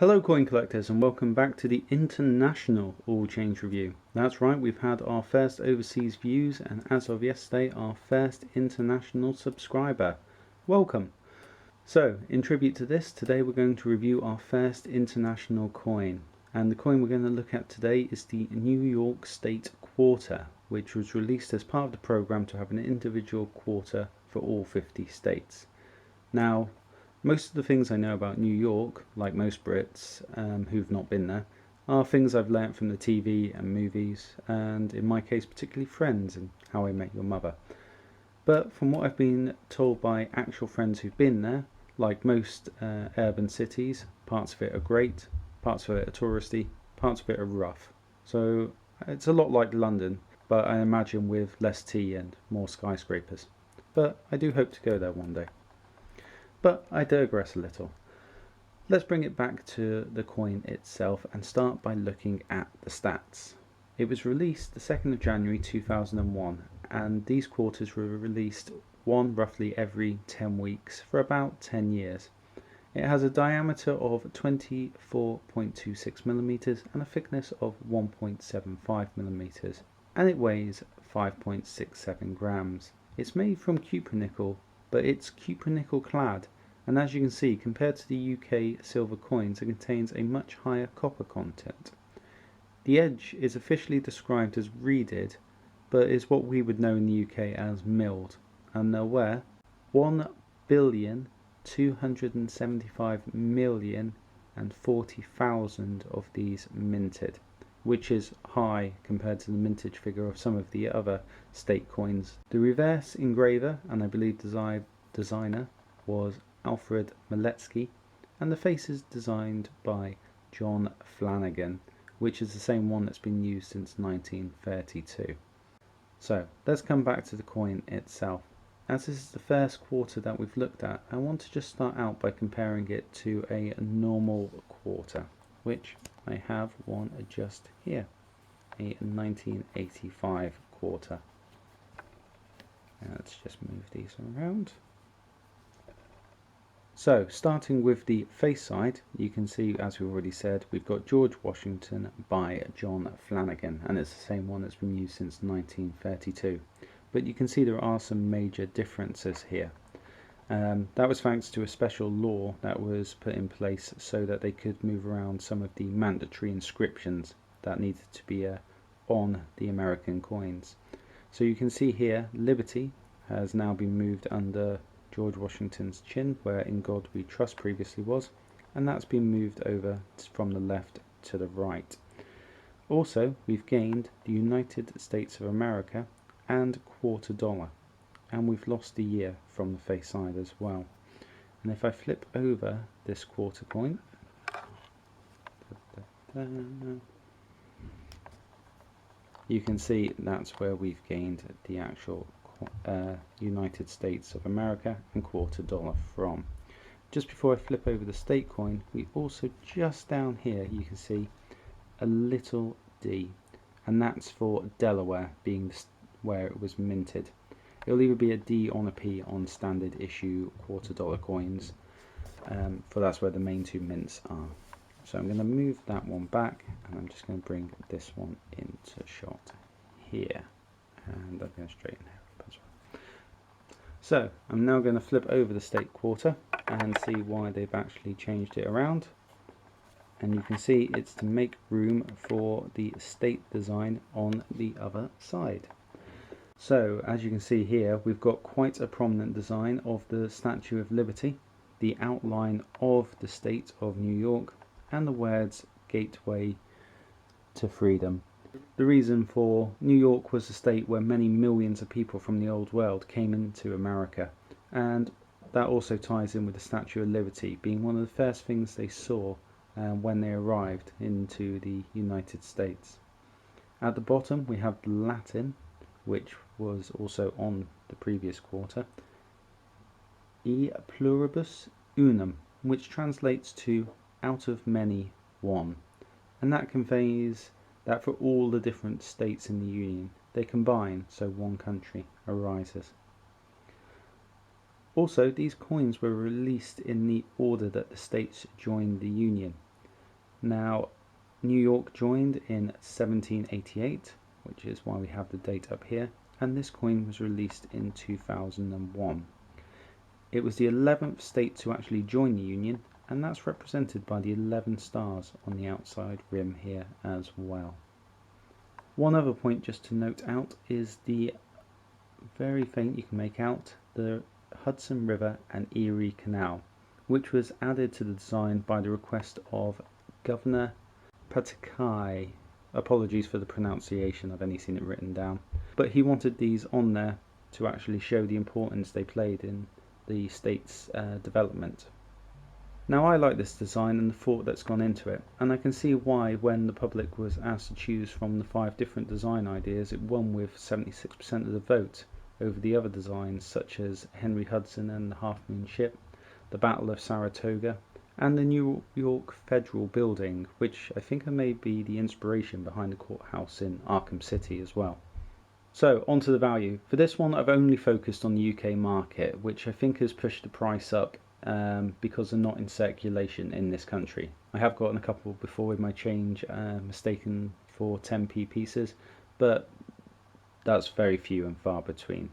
Hello coin collectors, and welcome back to the International All Change Review. That's right, we've had our first overseas views, and as of yesterday our first international subscriber. Welcome! So, in tribute to this, today we're going to review our first international coin. And the coin we're going to look at today is the New York State Quarter, which was released as part of the program to have an individual quarter for all 50 states. Now, most of the things I know about New York, like most Brits who've not been there, are things I've learnt from the TV and movies, and in my case particularly Friends and How I Met Your Mother. But from what I've been told by actual friends who've been there, like most urban cities, parts of it are great, parts of it are touristy, parts of it are rough. So it's a lot like London, but I imagine with less tea and more skyscrapers. But I do hope to go there one day. But I digress a little. Let's bring it back to the coin itself and start by looking at the stats. It was released the 2nd of January 2001, and these quarters were released one roughly every 10 weeks for about 10 years. It has a diameter of 24.26 millimeters and a thickness of 1.75 millimeters, and it weighs 5.67 grams. It's made from cupronickel, but it's cupronickel clad, and as you can see, compared to the UK silver coins, it contains a much higher copper content. The edge is officially described as reeded, but is what we would know in the UK as milled, and there were 1,275,040,000 of these minted, which is high compared to the mintage figure of some of the other state coins. The reverse engraver, and I believe designer, was Alfred Miletsky, and the face is designed by John Flanagan, which is the same one that's been used since 1932. So let's come back to the coin itself. As this is the first quarter that we've looked at, I want to just start out by comparing it to a normal quarter, which I have one just here, a 1985 quarter. Let's just move these around. So, starting with the face side, you can see, as we already said, we've got George Washington by John Flanagan, and it's the same one that's been used since 1932. But you can see there are some major differences here. That was thanks to a special law that was put in place so that they could move around some of the mandatory inscriptions that needed to be on the American coins. So you can see here, Liberty has now been moved under George Washington's chin, where In God We Trust previously was, and that's been moved over from the left to the right. Also, we've gained the United States of America and quarter dollar, and we've lost the year from the face side as well. And if I flip over this quarter coin, you can see that's where we've gained the actual United States of America and quarter dollar from. Just before I flip over the state coin, we also just down here you can see a little D, and that's for Delaware being where it was minted. It'll either be a D on a P on standard issue quarter dollar coins, for that's where the main two mints are. So I'm going to move that one back, and I'm just going to bring this one into shot here, and I'm going to straighten it up as well. So I'm now going to flip over the state quarter and see why they've actually changed it around. And you can see it's to make room for the state design on the other side. So as you can see here, we've got quite a prominent design of the Statue of Liberty, the outline of the state of New York, and the words Gateway to Freedom. The reason for New York was a state where many millions of people from the old world came into America, and that also ties in with the Statue of Liberty being one of the first things they saw when they arrived into the United States. At the bottom we have the Latin, which was also on the previous quarter, E pluribus unum, which translates to out of many one, and that conveys that for all the different states in the Union, they combine so one country arises. Also, these coins were released in the order that the states joined the Union. Now, New York joined in 1788, which is why we have the date up here, and this coin was released in 2001. It was the 11th state to actually join the Union, and that's represented by the 11 stars on the outside rim here as well. One other point just to note out is the very faint, you can make out the Hudson River and Erie Canal, which was added to the design by the request of Governor Pataki. Apologies for the pronunciation, I've only seen it written down. But he wanted these on there to actually show the importance they played in the state's development. Now, I like this design and the thought that's gone into it, and I can see why when the public was asked to choose from the 5 different design ideas, it won with 76% of the vote over the other designs such as Henry Hudson and the Half Moon Ship, the Battle of Saratoga, and the New York Federal Building, which I think may be the inspiration behind the courthouse in Arkham City as well. So, on to the value. For this one, I've only focused on the UK market, which I think has pushed the price up because they're not in circulation in this country. I have gotten a couple before with my change mistaken for 10p pieces, but that's very few and far between.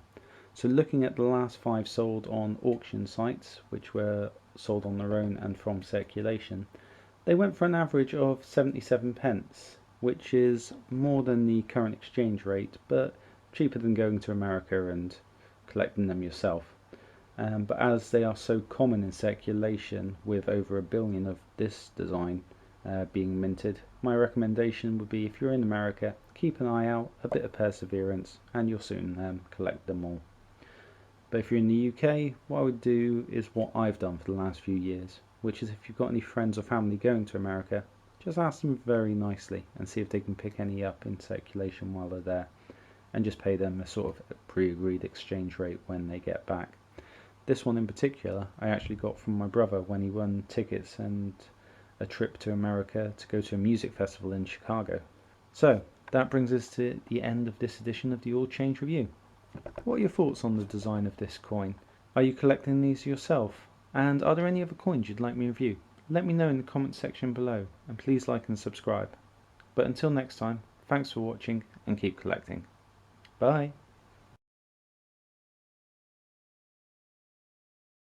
So looking at the last 5 sold on auction sites, which were sold on their own and from circulation, they went for an average of 77 pence, which is more than the current exchange rate, but cheaper than going to America and collecting them yourself. But as they are so common in circulation, with over 1 billion of this design being minted, my recommendation would be, if you're in America, keep an eye out, a bit of perseverance, and you'll soon collect them all. But if you're in the UK, what I would do is what I've done for the last few years, which is if you've got any friends or family going to America, just ask them very nicely and see if they can pick any up in circulation while they're there, and just pay them a sort of pre-agreed exchange rate when they get back. This one in particular I actually got from my brother when he won tickets and a trip to America to go to a music festival in Chicago. So that brings us to the end of this edition of the All Change Review. What are your thoughts on the design of this coin? Are you collecting these yourself? And are there any other coins you'd like me to review? Let me know in the comment section below, and please like and subscribe. But until next time, thanks for watching and keep collecting. Bye!